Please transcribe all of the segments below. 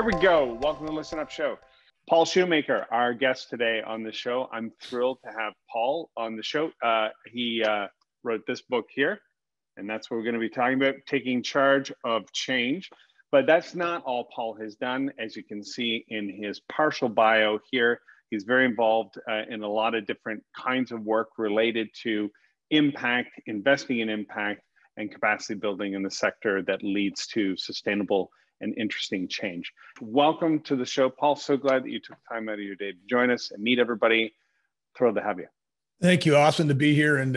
Here we go. Welcome to Listen Up Show. Paul Shoemaker, our guest today on the show. I'm thrilled to have Paul on the show. He wrote this book here, and that's what we're going to be talking about, taking charge of change. But that's not all Paul has done. As you can see in his partial bio here, he's very involved in a lot of different kinds of work related to impact, investing in impact, and capacity building in the sector that leads to sustainable and interesting change. Welcome to the show, Paul. So glad that you took time out of your day to join us and meet everybody. Thrilled to have you. Thank you. Awesome to be here, and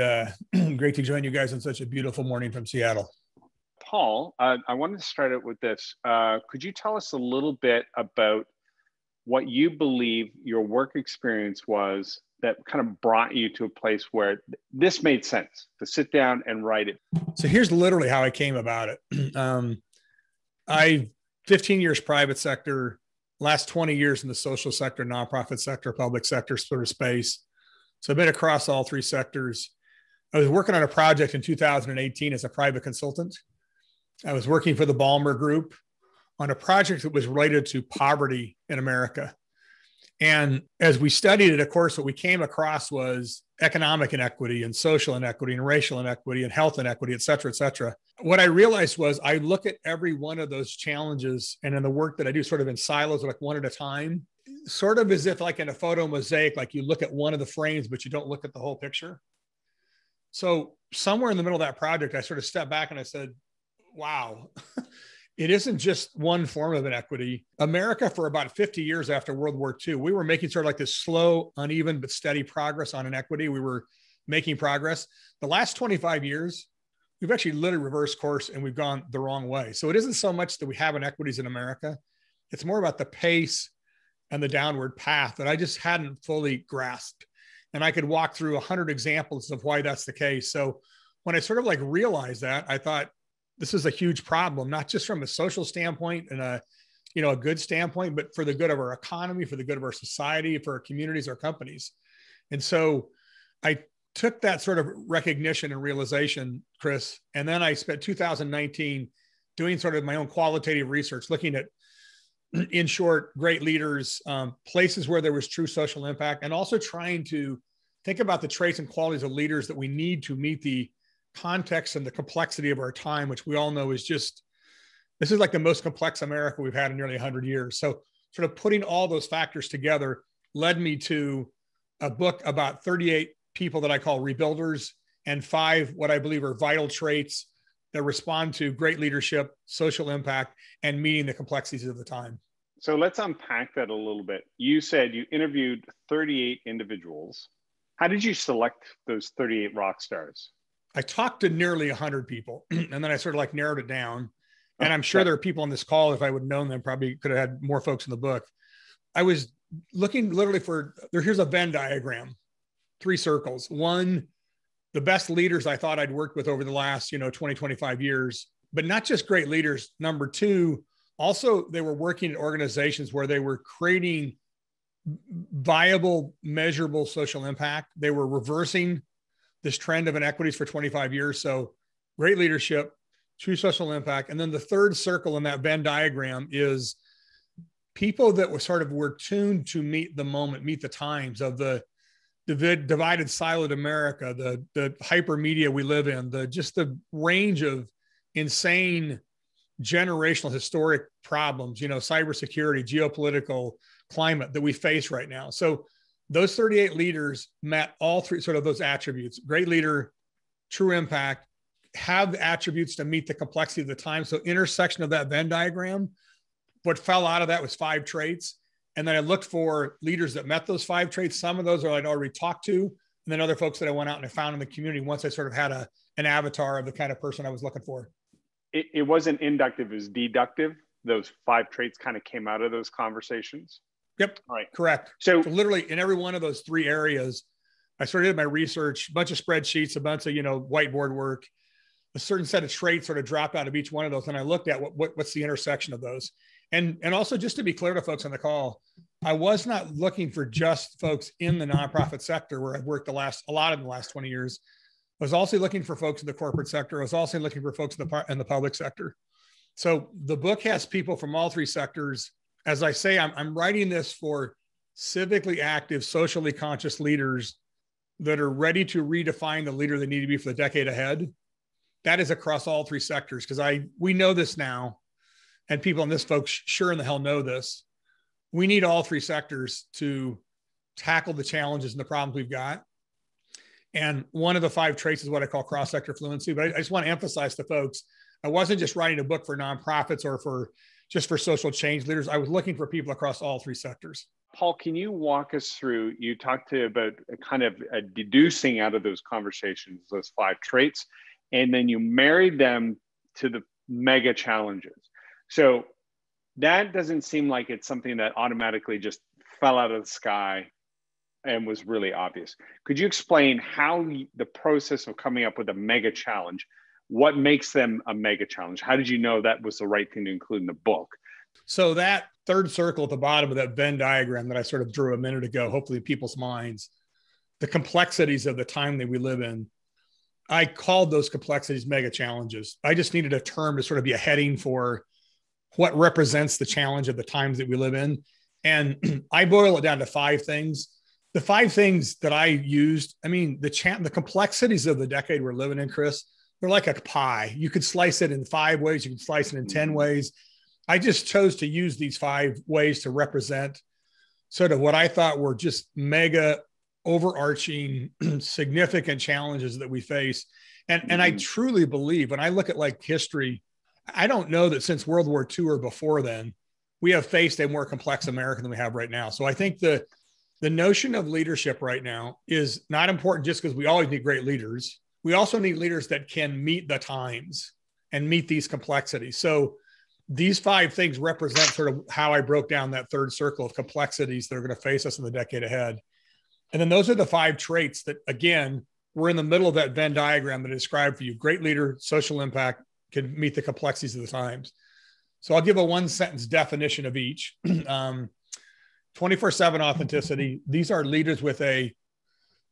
great to join you guys on such a beautiful morning from Seattle. Paul, I wanted to start out with this. Could you tell us a little bit about what you believe your work experience was that kind of brought you to a place where this made sense to sit down and write it? So here's literally how I came about it. I 15 years private sector, last 20 years in the social sector, nonprofit sector, public sector sort of space. So I've been across all three sectors. I was working on a project in 2018 as a private consultant. I was working for the Ballmer Group on a project that was related to poverty in America. And as we studied it, of course, what we came across was economic inequity and social inequity and racial inequity and health inequity, et cetera, et cetera. What I realized was I look at every one of those challenges, and in the work that I do sort of in silos, like one at a time, sort of as if like in a photo mosaic, like you look at one of the frames, but you don't look at the whole picture. So somewhere in the middle of that project, I sort of stepped back and I said, wow, it isn't just one form of inequity. America, for about 50 years after World War II, we were making sort of like this slow, uneven, but steady progress on inequity. We were making progress. The last 25 years, we've actually literally reversed course and we've gone the wrong way. So it isn't so much that we have inequities in America. It's more about the pace and the downward path that I just hadn't fully grasped. And I could walk through 100 examples of why that's the case. So when I sort of like realized that, I thought, this is a huge problem, not just from a social standpoint and a good standpoint, but for the good of our economy, for the good of our society, for our communities, our companies. And so I took that sort of recognition and realization, Chris, and then I spent 2019 doing sort of my own qualitative research, looking at, in short, great leaders, places where there was true social impact, and also trying to think about the traits and qualities of leaders that we need to meet the context and the complexity of our time, which we all know is just, this is like the most complex America we've had in nearly 100 years. So sort of putting all those factors together led me to a book about 38 people that I call rebuilders and 5 what I believe are vital traits that respond to great leadership, social impact, and meeting the complexities of the time. So let's unpack that a little bit. You said you interviewed 38 individuals. How did you select those 38 rock stars? I talked to nearly 100 people, and then I sort of like narrowed it down. And I'm sure there are people on this call, if I would have known them, probably could have had more folks in the book. I was looking literally for, here's a Venn diagram, 3 circles. 1, the best leaders I thought I'd worked with over the last, 20, 25 years, but not just great leaders. Number 2, also they were working in organizations where they were creating viable, measurable social impact. They were reversing this trend of inequities for 25 years. So great leadership, true social impact. And then the 3rd circle in that Venn diagram is people that were tuned to meet the moment, meet the times of the divided, siloed America, the hyper media we live in, the range of insane generational historic problems, cybersecurity, geopolitical, climate that we face right now. So those 38 leaders met all 3 sort of those attributes: great leader, true impact, have the attributes to meet the complexity of the time. So intersection of that Venn diagram, what fell out of that was 5 traits. And then I looked for leaders that met those 5 traits. Some of those I'd already talked to, and then other folks that I went out and I found in the community once I sort of had an avatar of the kind of person I was looking for. It wasn't inductive, it was deductive. Those 5 traits kind of came out of those conversations. Yep. All right. Correct. So literally in every one of those 3 areas, I sort of did my research, a bunch of spreadsheets, a bunch of, whiteboard work, a certain set of traits sort of dropped out of each one of those. And I looked at what's the intersection of those. And also just to be clear to folks on the call, I was not looking for just folks in the nonprofit sector where I've worked a lot in the last 20 years. I was also looking for folks in the corporate sector. I was also looking for folks in the public sector. So the book has people from all 3 sectors. as I say, I'm writing this for civically active, socially conscious leaders that are ready to redefine the leader they need to be for the decade ahead. That is across all three sectors, because we know this now, and people in this folks sure in the hell know this. We need all three sectors to tackle the challenges and the problems we've got. And one of the 5 traits is what I call cross-sector fluency. But I just want to emphasize to folks, I wasn't just writing a book for nonprofits or for social change leaders. I was looking for people across all three sectors. Paul, can you walk us through, you talked about kind of deducing out of those conversations, those 5 traits, and then you married them to the mega challenges. So that doesn't seem like it's something that automatically just fell out of the sky and was really obvious. Could you explain how the process of coming up with a mega challenge, what makes them a mega challenge? How did you know that was the right thing to include in the book? So that third circle at the bottom of that Venn diagram that I sort of drew a minute ago, hopefully in people's minds, the complexities of the time that we live in, I called those complexities mega challenges. I just needed a term to sort of be a heading for what represents the challenge of the times that we live in. And I boil it down to 5 things. The 5 things that I used, I mean, the complexities of the decade we're living in, Chris, they're like a pie. You could slice it in 5 ways. You can slice it in 10 ways. I just chose to use these 5 ways to represent sort of what I thought were just mega overarching significant challenges that we face. And I truly believe, when I look at like history, I don't know that since World War II or before then, we have faced a more complex America than we have right now. So I think the notion of leadership right now is not important just because we always need great leaders. We also need leaders that can meet the times and meet these complexities. So these 5 things represent sort of how I broke down that third circle of complexities that are going to face us in the decade ahead. And then those are the 5 traits that, again, we're in the middle of that Venn diagram that I described for you. Great leader, social impact, can meet the complexities of the times. So I'll give a 1-sentence definition of each. 24/7 authenticity. These are leaders with a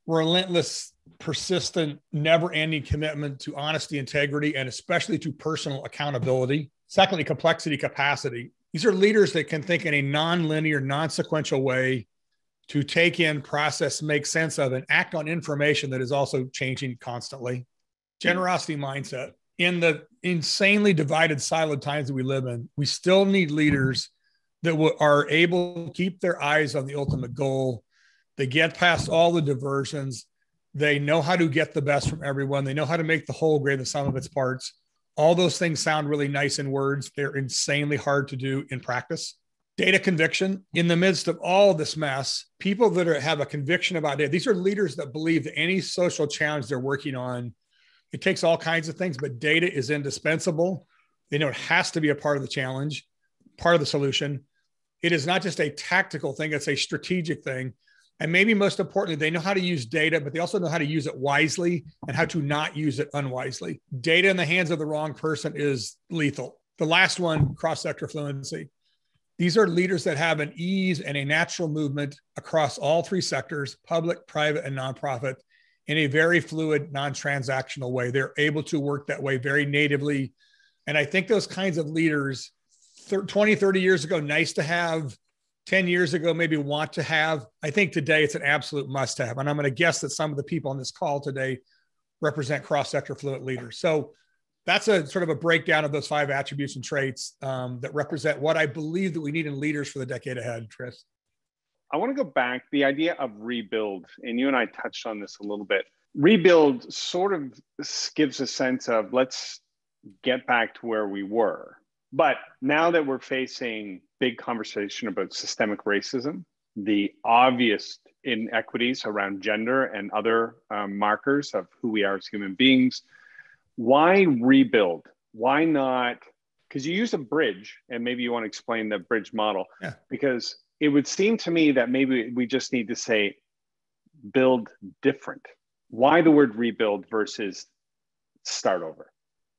relentless, persistent, never-ending commitment to honesty, integrity, and especially to personal accountability. Secondly, complexity capacity. These are leaders that can think in a non-linear, non-sequential way to take in, process, make sense of, and act on information that is also changing constantly. Generosity mindset. In the insanely divided, siloed times that we live in, we still need leaders that are able to keep their eyes on the ultimate goal. They get past all the diversions. They know how to get the best from everyone. They know how to make the whole greater than the sum of its parts. All those things sound really nice in words. They're insanely hard to do in practice. Data conviction. In the midst of all this mess, people that have a conviction about data, these are leaders that believe that any social challenge they're working on, it takes all kinds of things, but data is indispensable. They know it has to be a part of the challenge, part of the solution. It is not just a tactical thing, it's a strategic thing. And maybe most importantly, they know how to use data, but they also know how to use it wisely and how to not use it unwisely. Data in the hands of the wrong person is lethal. The last one, cross-sector fluency. These are leaders that have an ease and a natural movement across all 3 sectors, public, private, and nonprofit, in a very fluid, non-transactional way. They're able to work that way very natively. And I think those kinds of leaders, 20, 30 years ago, nice to have, 10 years ago, maybe want to have. I think today it's an absolute must have. And I'm going to guess that some of the people on this call today represent cross-sector fluent leaders. So that's a sort of a breakdown of those 5 attributes and traits that represent what I believe that we need in leaders for the decade ahead, Chris. I want to go back, the idea of rebuild, and you and I touched on this a little bit. Rebuild sort of gives a sense of let's get back to where we were. But now that we're facing big conversation about systemic racism, the obvious inequities around gender and other markers of who we are as human beings, why rebuild? Why not? Because you use a bridge, and maybe you want to explain the bridge model. Yeah. Because it would seem to me that maybe we just need to say build different. Why the word rebuild versus start over?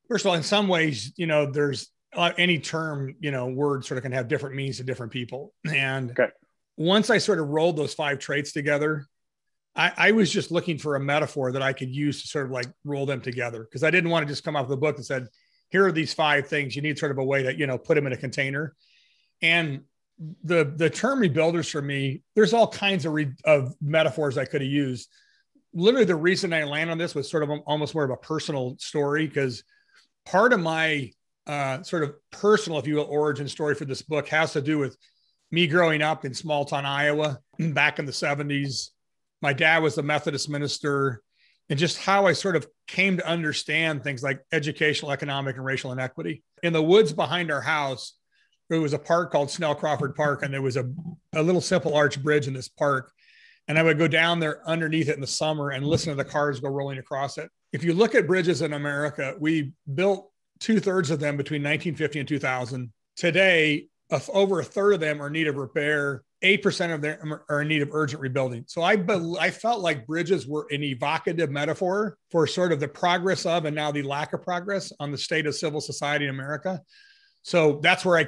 First of all, in some ways, there's any term, word sort of can have different meanings to different people. And once I sort of rolled those 5 traits together, I was just looking for a metaphor that I could use to sort of like roll them together. Because I didn't want to just come out with a book that said, here are these 5 things. You need sort of a way to, put them in a container. And the term rebuilders for me, there's all kinds of metaphors I could have used. Literally, the reason I land on this was sort of almost more of a personal story, because part of my sort of personal, if you will, origin story for this book has to do with me growing up in small town Iowa back in the 70s. My dad was the Methodist minister, and just how I sort of came to understand things like educational, economic, and racial inequity. In the woods behind our house, there was a park called Snell Crawford Park, and there was a little simple arch bridge in this park. And I would go down there underneath it in the summer and listen to the cars go rolling across it. If you look at bridges in America, we built 2/3 of them between 1950 and 2000. Today, over a third of them are in need of repair. 8% of them are in need of urgent rebuilding. So I felt like bridges were an evocative metaphor for sort of the progress of, and now the lack of progress on the state of civil society in America. So that's where I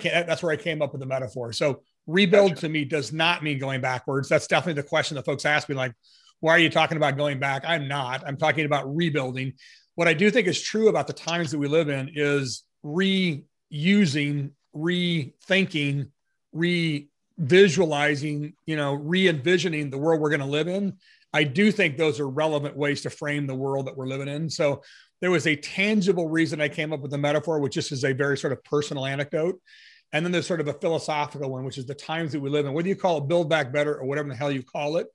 came up with the metaphor. So rebuild to me does not mean going backwards. That's definitely the question that folks ask me, like, why are you talking about going back? I'm not. I'm talking about rebuilding. What I do think is true about the times that we live in is reusing, rethinking, visualizing, re-envisioning the world we're going to live in. I do think those are relevant ways to frame the world that we're living in. So there was a tangible reason I came up with the metaphor, which just is a very sort of personal anecdote. And then there's sort of a philosophical one, which is the times that we live in. Whether you call it build back better or whatever the hell you call it,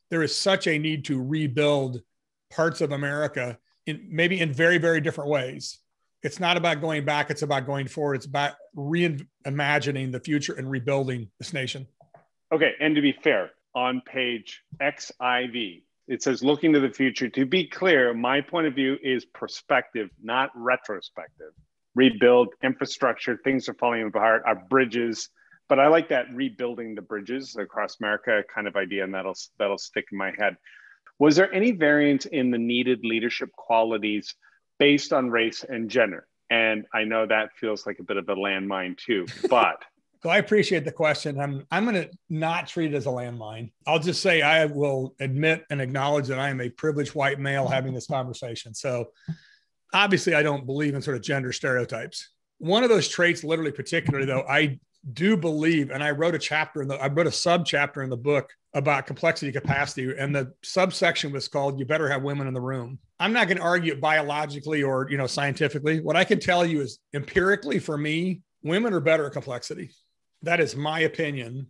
there is such a need to rebuild parts of America maybe in very, very different ways. It's not about going back. It's about going forward. It's about reimagining the future and rebuilding this nation. Okay. And to be fair, on page XIV, it says, looking to the future. To be clear, my point of view is perspective, not retrospective. Rebuild infrastructure. Things are falling apart, our bridges. But I like that rebuilding the bridges across America kind of idea, and that'll stick in my head. Was there any variance in the needed leadership qualities based on race and gender? And I know that feels like a bit of a landmine too, but. So I appreciate the question. I'm going to not treat it as a landmine. I'll just say I will admit and acknowledge that I am a privileged white male having this conversation. So obviously I don't believe in sort of gender stereotypes. One of those traits, literally particularly though, I do believe, and I wrote a sub-chapter in the book about complexity capacity, and the subsection was called, "You better have women in the room." I'm not going to argue it biologically or, scientifically. What I can tell you is empirically for me, women are better at complexity. That is my opinion.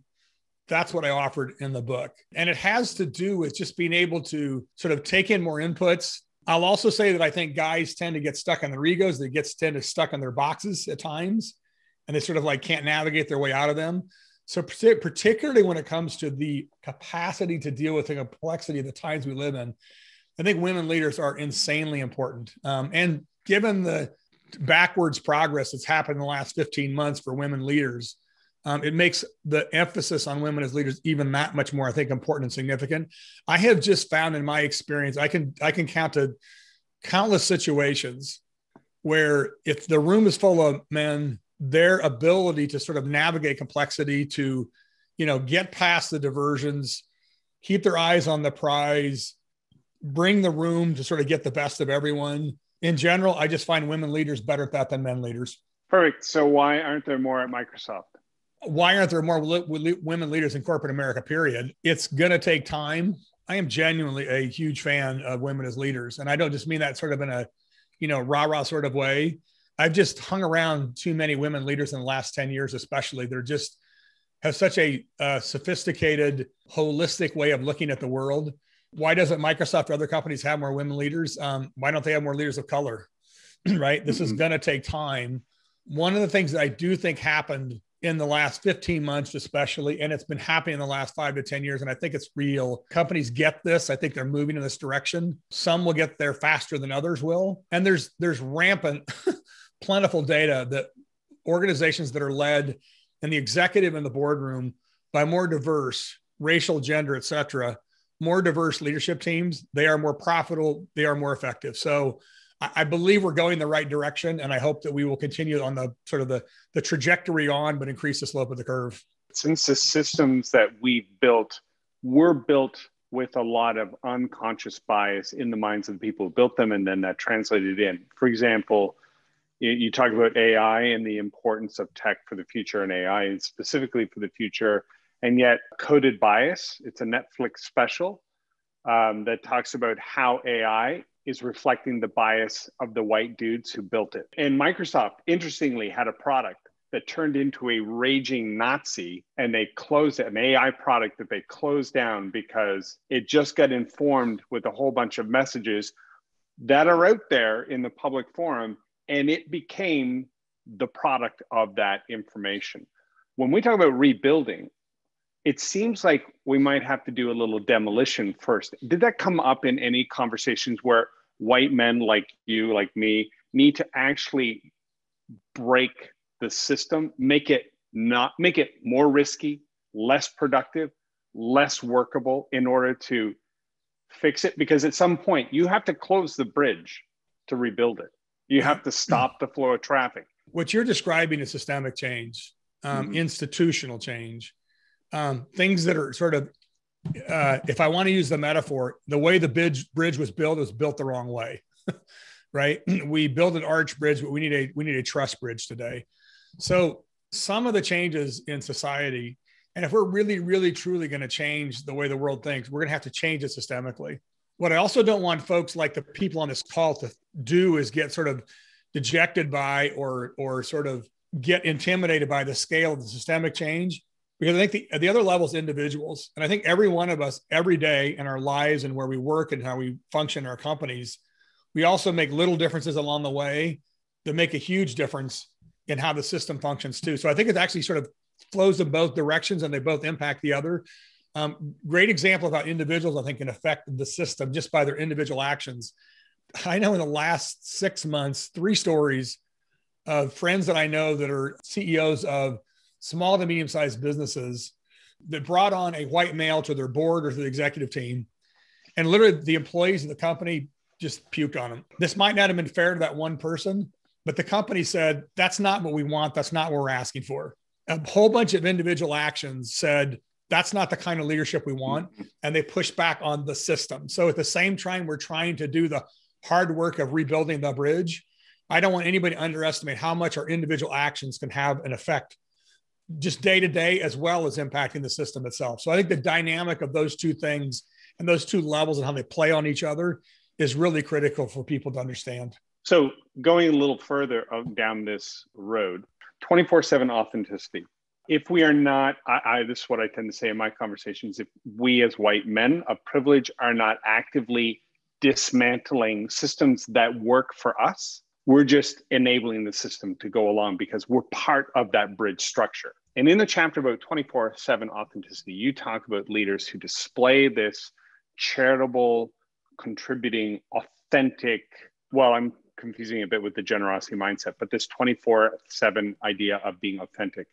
That's what I offered in the book. And it has to do with just being able to sort of take in more inputs. I'll also say that I think guys tend to get stuck in their egos. They tend to stuck in their boxes at times, and they sort of like can't navigate their way out of them. So particularly when it comes to the capacity to deal with the complexity of the times we live in, I think women leaders are insanely important. And given the backwards progress that's happened in the last 15 months for women leaders, it makes the emphasis on women as leaders even that much more, I think, important and significant. I have just found in my experience, I can count to countless situations where if the room is full of men, their ability to sort of navigate complexity, to, get past the diversions, keep their eyes on the prize, bring the room to sort of get the best of everyone. In general, I just find women leaders better at that than men leaders. Perfect. So why aren't there more at Microsoft? Why aren't there more women leaders in corporate America, period? It's going to take time. I am genuinely a huge fan of women as leaders. And I don't just mean that sort of in a, rah-rah sort of way. I've just hung around too many women leaders in the last 10 years, especially. They're just have such a sophisticated, holistic way of looking at the world. Why doesn't Microsoft or other companies have more women leaders? Why don't they have more leaders of color? Right? This is going to take time. One of the things that I do think happened in the last 15 months, especially, and it's been happening in the last 5 to 10 years, and I think it's real. Companies get this. I think they're moving in this direction. Some will get there faster than others will. And there's rampant, plentiful data that organizations that are led in the executive and the boardroom by more diverse racial, gender, et cetera, more diverse leadership teams, they are more profitable, they are more effective. So I believe we're going the right direction, and I hope that we will continue on the sort of the trajectory on, but increase the slope of the curve. Since the systems that we've built were built with a lot of unconscious bias in the minds of the people who built them, and then that translated in. For example, You talk about AI and the importance of tech for the future, and AI and specifically for the future, and yet coded bias. It's a Netflix special that talks about how AI is reflecting the bias of the white dudes who built it. And Microsoft, interestingly, had a product that turned into a raging Nazi, and they closed it, an AI product that they closed down because it just got informed with a whole bunch of messages that are out there in the public forum, and it became the product of that information. When we talk about rebuilding, it seems like we might have to do a little demolition first. Did that come up in any conversations where white men like you, like me, need to actually break the system, make it more risky, less productive, less workable in order to fix it? Because at some point you have to close the bridge to rebuild it. You have to stop the flow of traffic. What you're describing is systemic change, institutional change, things that are sort of, if I want to use the metaphor, the way the bridge was built the wrong way, right? We built an arch bridge, but we need a truss bridge today. So some of the changes in society, and if we're really, really, truly going to change the way the world thinks, we're going to have to change it systemically. What I also don't want folks like the people on this call to do is get sort of dejected by or sort of get intimidated by the scale of the systemic change. Because I think the other level is individuals. And I think every one of us every day in our lives and where we work and how we function in our companies, we also make little differences along the way that make a huge difference in how the system functions too. So I think it actually sort of flows in both directions and they both impact the other. Great example of how individuals, I think, can affect the system just by their individual actions. I know in the last 6 months, 3 stories of friends that I know that are CEOs of small to medium-sized businesses that brought on a white male to their board or to the executive team. And literally the employees of the company just puked on them. This might not have been fair to that one person, but the company said, that's not what we want. That's not what we're asking for. A whole bunch of individual actions said, that's not the kind of leadership we want. And they pushed back on the system. So at the same time, we're trying to do the hard work of rebuilding the bridge. I don't want anybody to underestimate how much our individual actions can have an effect just day to day, as well as impacting the system itself. So I think the dynamic of those two things and those two levels and how they play on each other is really critical for people to understand. So going a little further down this road, 24/7 authenticity. If we are not, this is what I tend to say in my conversations, if we as white men of privilege are not actively dismantling systems that work for us, we're just enabling the system to go along because we're part of that bridge structure. And in the chapter about 24/7 authenticity, you talk about leaders who display this charitable, contributing, authentic, well, I'm confusing a bit with the generosity mindset, but this 24/7 idea of being authentic.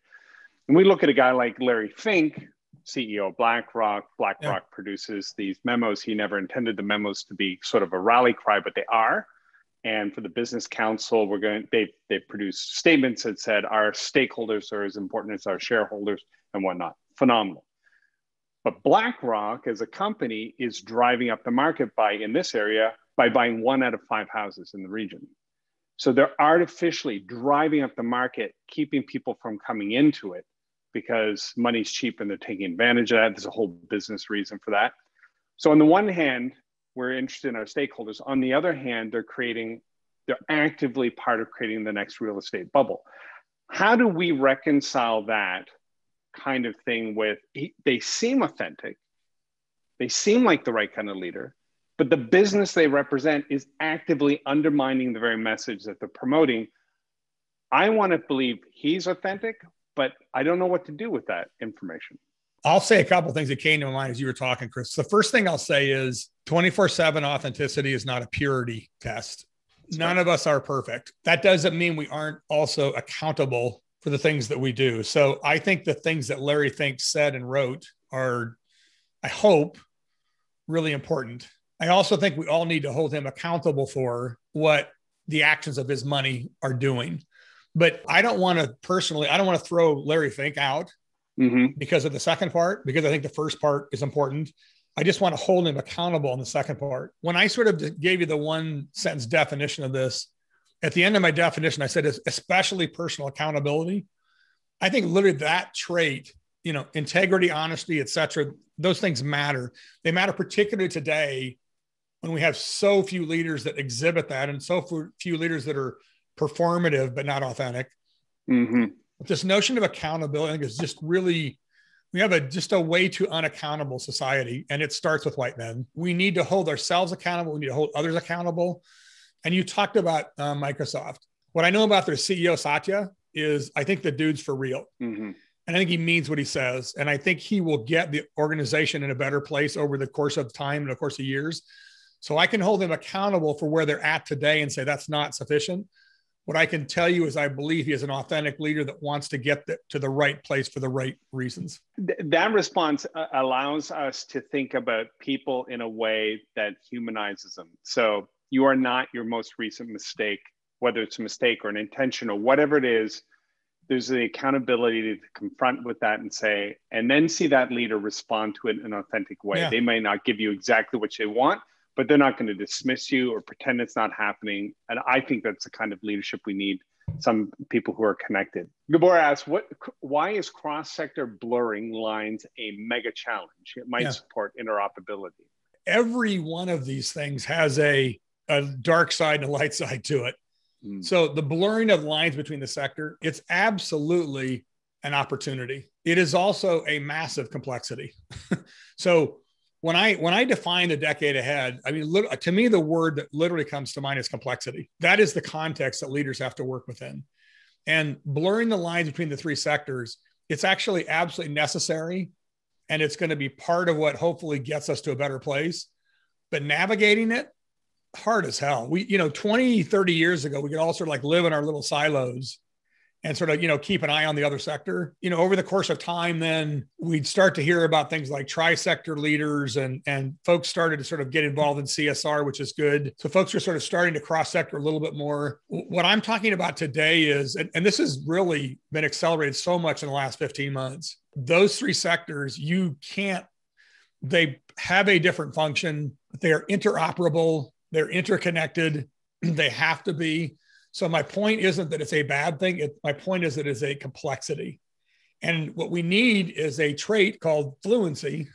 And we look at a guy like Larry Fink, CEO of BlackRock. BlackRock produces these memos. He never intended the memos to be sort of a rally cry, but they are. And for the Business Council, they've produced statements that said our stakeholders are as important as our shareholders and whatnot. Phenomenal. But BlackRock as a company is driving up the market in this area by buying 1 out of 5 houses in the region. So they're artificially driving up the market, keeping people from coming into it because money's cheap and they're taking advantage of that. There's a whole business reason for that. So on the one hand, we're interested in our stakeholders. On the other hand, they're actively part of creating the next real estate bubble. How do we reconcile that kind of thing with, they seem authentic, they seem like the right kind of leader, but the business they represent is actively undermining the very message that they're promoting? I want to believe he's authentic, but I don't know what to do with that information. I'll say a couple of things that came to my mind as you were talking, Chris. The first thing I'll say is 24/7 authenticity is not a purity test. None of us are perfect. That doesn't mean we aren't also accountable for the things that we do. So I think the things that Larry Fink said and wrote are, I hope, really important. I also think we all need to hold him accountable for what the actions of his money are doing. But I don't want to throw Larry Fink out because of the second part, because I think the first part is important. I just want to hold him accountable on the second part. When I sort of gave you the one sentence definition of this, at the end of my definition, I said, especially personal accountability. I think literally that trait, integrity, honesty, et cetera, those things matter. They matter particularly today when we have so few leaders that exhibit that and so few leaders that are performative, but not authentic. Mm-hmm. This notion of accountability, I think, is just really, we have just a way too unaccountable society. And it starts with white men. We need to hold ourselves accountable. We need to hold others accountable. And you talked about Microsoft. What I know about their CEO, Satya, is I think the dude's for real. Mm-hmm. And I think he means what he says. And I think he will get the organization in a better place over the course of time and the course of years. So I can hold him accountable for where they're at today and say that's not sufficient. What I can tell you is I believe he is an authentic leader that wants to get to the right place for the right reasons. That response allows us to think about people in a way that humanizes them. So you are not your most recent mistake, whether it's a mistake or an intention or whatever it is. There's the accountability to confront with that and say, and then see that leader respond to it in an authentic way. Yeah. They may not give you exactly what they want, but they're not going to dismiss you or pretend it's not happening. And I think that's the kind of leadership we need, some people who are connected. Gabor asks, why is cross-sector blurring lines a mega challenge? It might support interoperability. Every one of these things has a dark side and a light side to it. So the blurring of lines between the sector, it's absolutely an opportunity. It is also a massive complexity. So when I define the decade ahead, I mean, to me, the word that literally comes to mind is complexity. That is the context that leaders have to work within. And blurring the lines between the three sectors, it's actually absolutely necessary. And it's going to be part of what hopefully gets us to a better place. But navigating it, hard as hell. We, 20, 30 years ago, we could all sort of like live in our little silos and sort of, keep an eye on the other sector. Over the course of time, then we'd start to hear about things like tri-sector leaders and folks started to sort of get involved in CSR, which is good. So folks are sort of starting to cross-sector a little bit more. What I'm talking about today is, and this has really been accelerated so much in the last 15 months, those three sectors, they have a different function. They are interoperable. They're interconnected. They have to be. So my point isn't that it's a bad thing. My point is that it's a complexity. And what we need is a trait called fluency,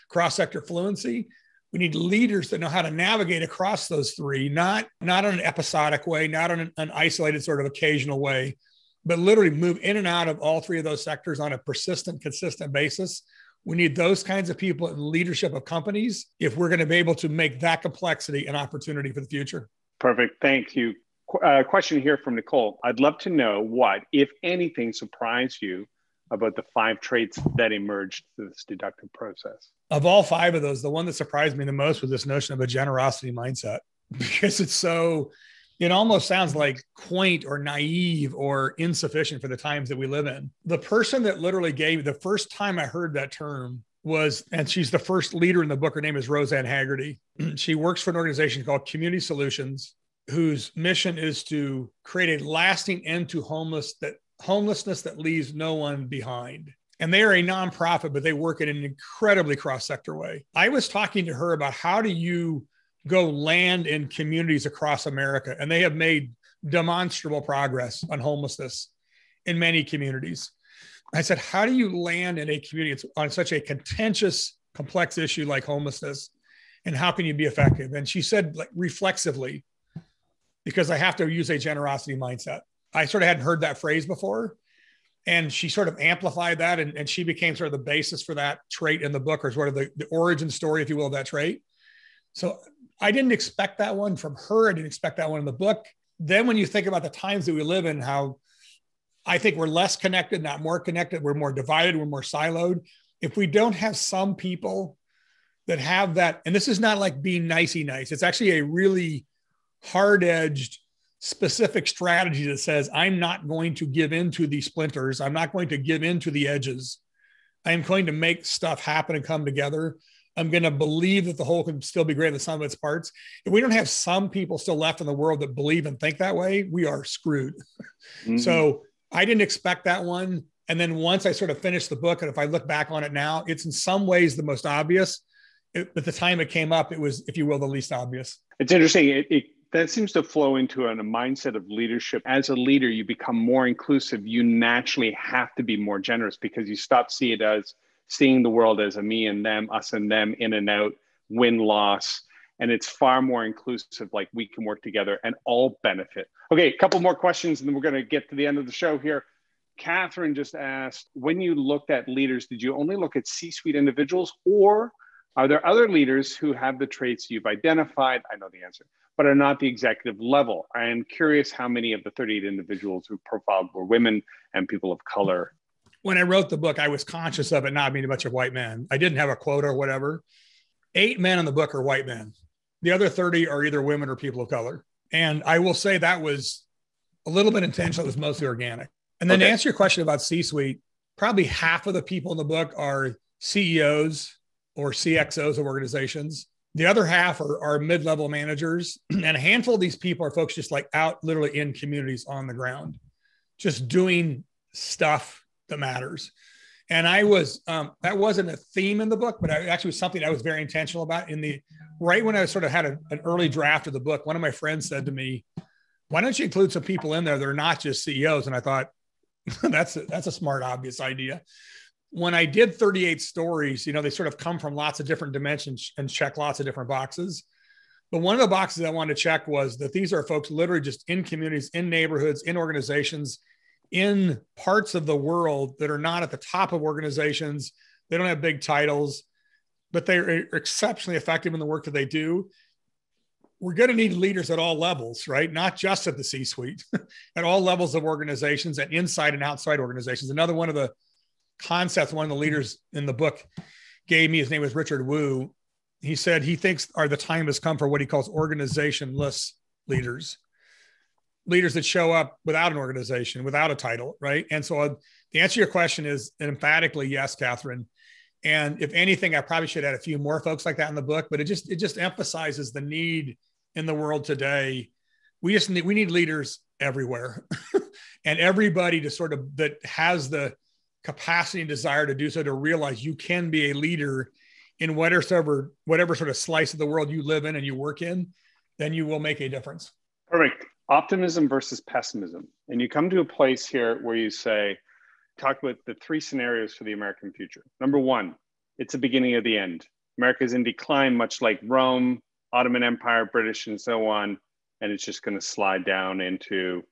cross-sector fluency. We need leaders that know how to navigate across those three, not in an episodic way, not in an isolated sort of occasional way, but literally move in and out of all three of those sectors on a persistent, consistent basis. We need those kinds of people in leadership of companies if we're going to be able to make that complexity an opportunity for the future. Perfect. Thank you. Question here from Nicole. I'd love to know what, if anything, surprised you about the 5 traits that emerged through this deductive process. Of all 5 of those, the one that surprised me the most was this notion of a generosity mindset, because it almost sounds like quaint or naive or insufficient for the times that we live in. The person that literally gave the first time I heard that term was, and she's the first leader in the book, her name is Roseanne Haggerty. She works for an organization called Community Solutions, whose mission is to create a lasting end to homelessness that leaves no one behind. And they are a nonprofit, but they work in an incredibly cross-sector way. I was talking to her about how do you go land in communities across America. And they have made demonstrable progress on homelessness in many communities. I said, how do you land in a community on such a contentious, complex issue like homelessness? And how can you be effective? And she said, like, reflexively, because I have to use a generosity mindset. I sort of hadn't heard that phrase before. And she sort of amplified that. And she became sort of the basis for that trait in the book, or sort of the origin story, if you will, of that trait. So I didn't expect that one from her. I didn't expect that one in the book. Then when you think about the times that we live in, how I think we're less connected, not more connected. We're more divided. We're more siloed. If we don't have some people that have that, and this is not like being nicey nice. It's actually a really hard-edged, specific strategy that says, I'm not going to give into the splinters. I'm not going to give into the edges. I'm going to make stuff happen and come together. I'm going to believe that the whole can still be greater than the sum of its parts. If we don't have some people still left in the world that believe and think that way, we are screwed. Mm-hmm. So I didn't expect that one. And then once I sort of finished the book, and if I look back on it now, it's in some ways the most obvious. At the time it came up, it was, if you will, the least obvious. It's interesting. It That seems to flow into a mindset of leadership. As a leader, you become more inclusive. You naturally have to be more generous because you stop seeing the world as a me and them, us and them, in and out, win, loss. And it's far more inclusive, like we can work together and all benefit. Okay, a couple more questions and then we're going to get to the end of the show here. Catherine just asked, when you looked at leaders, did you only look at C-suite individuals, or are there other leaders who have the traits you've identified? I know the answer, but are not the executive level. I am curious how many of the 38 individuals who profiled were women and people of color. When I wrote the book, I was conscious of it not being a bunch of white men. I didn't have a quota or whatever. 8 men in the book are white men. The other 30 are either women or people of color. And I will say that was a little bit intentional. It was mostly organic. And then to answer your question about C-suite, probably half of the people in the book are CEOs or CXOs of organizations. The other half are mid-level managers. And a handful of these people are folks just like out literally in communities on the ground, just doing stuff that matters. And I was, that wasn't a theme in the book, but it actually was something I was very intentional about. Right when I sort of had an early draft of the book, one of my friends said to me, why don't you include some people in there that are not just CEOs? And I thought, that's a smart, obvious idea. When I did 38 stories, they sort of come from lots of different dimensions and check lots of different boxes. But one of the boxes I wanted to check was that these are folks literally just in communities, in neighborhoods, in organizations, in parts of the world that are not at the top of organizations. They don't have big titles, but they're exceptionally effective in the work that they do. We're going to need leaders at all levels, right? Not just at the C-suite, at all levels of organizations and inside and outside organizations. Another one of the concepts one of the leaders in the book gave me, his name was Richard Wu. He said he thinks the time has come for what he calls organizationless leaders that show up without an organization, without a title, right? And so the answer to your question is emphatically yes, Catherine. And if anything, I probably should add a few more folks like that in the book, but it just emphasizes the need in the world today. We need leaders everywhere and everybody to sort of that has the capacity and desire to do so, to realize you can be a leader in whatever sort of slice of the world you live in and you work in, then you will make a difference. Perfect. Optimism versus pessimism. And you come to a place here where you say, talk about the 3 scenarios for the American future. Number 1, it's the beginning of the end. America is in decline, much like Rome, Ottoman Empire, British, and so on. And it's just going to slide down into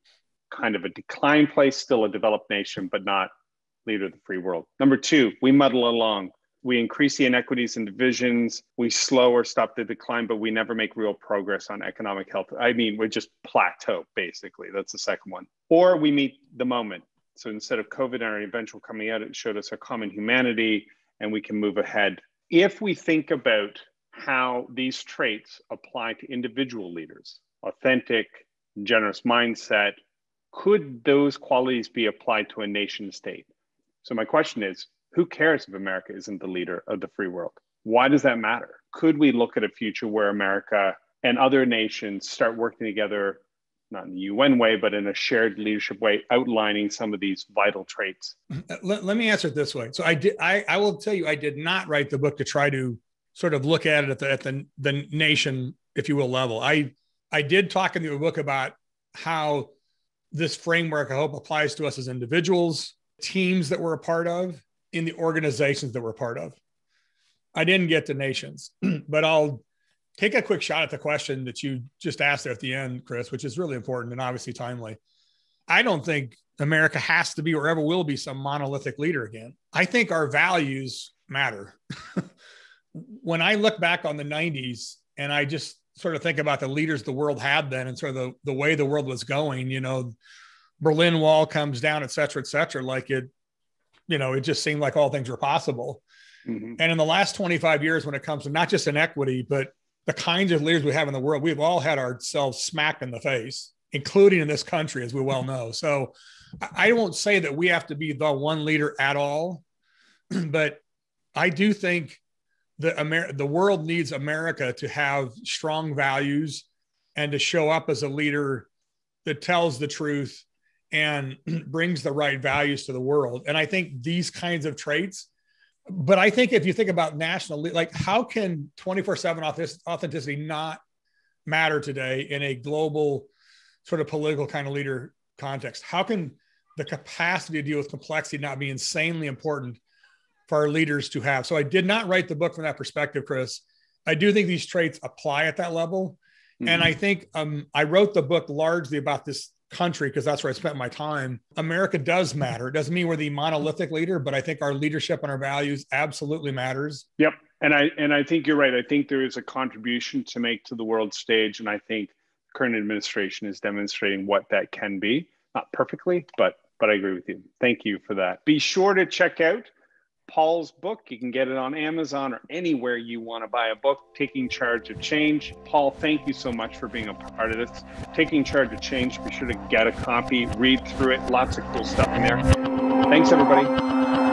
kind of a decline place, still a developed nation, but not leader of the free world. Number 2, we muddle along. We increase the inequities and divisions. We slow or stop the decline, but we never make real progress on economic health. I mean, we just plateau, basically. That's the second one. Or we meet the moment. So instead of COVID and our eventual coming out, it showed us our common humanity and we can move ahead. If we think about how these traits apply to individual leaders, authentic, generous mindset, could those qualities be applied to a nation state? So my question is, who cares if America isn't the leader of the free world? Why does that matter? Could we look at a future where America and other nations start working together, not in the UN way, but in a shared leadership way, outlining some of these vital traits? Let me answer it this way. So I will tell you, I did not write the book to try to sort of look at it at the nation, if you will, level. I did talk in the book about how this framework, I hope, applies to us as individuals, teams that we're a part of, in the organizations that we're a part of. I didn't get to nations, but I'll take a quick shot at the question that you just asked there at the end, Chris, which is really important and obviously timely. I don't think America has to be or ever will be some monolithic leader again. I think our values matter. When I look back on the 90s and I just sort of think about the leaders the world had then and sort of the way the world was going, Berlin Wall comes down, et cetera, like it just seemed like all things were possible. Mm-hmm. And in the last 25 years, when it comes to not just inequity, but the kinds of leaders we have in the world, we've all had ourselves smacked in the face, including in this country, as we well know. So I won't say that we have to be the one leader at all, but I do think that the world needs America to have strong values and to show up as a leader that tells the truth and brings the right values to the world. And I think these kinds of traits, but I think if you think about national, like how can 24/7 authenticity not matter today in a global sort of political kind of leader context? How can the capacity to deal with complexity not be insanely important for our leaders to have? So I did not write the book from that perspective, Chris. I do think these traits apply at that level. Mm-hmm. And I think I wrote the book largely about this country because that's where I spent my time. America does matter. It doesn't mean we're the monolithic leader, but I think our leadership and our values absolutely matters. Yep. And I think you're right. I think there is a contribution to make to the world stage. And I think the current administration is demonstrating what that can be. Not perfectly, but I agree with you. Thank you for that. Be sure to check out Paul's book. You can get it on Amazon or anywhere you want to buy a book, Taking Charge of Change. Paul, thank you so much for being a part of this. Taking Charge of Change, be sure to get a copy, read through it. Lots of cool stuff in there. Thanks, everybody.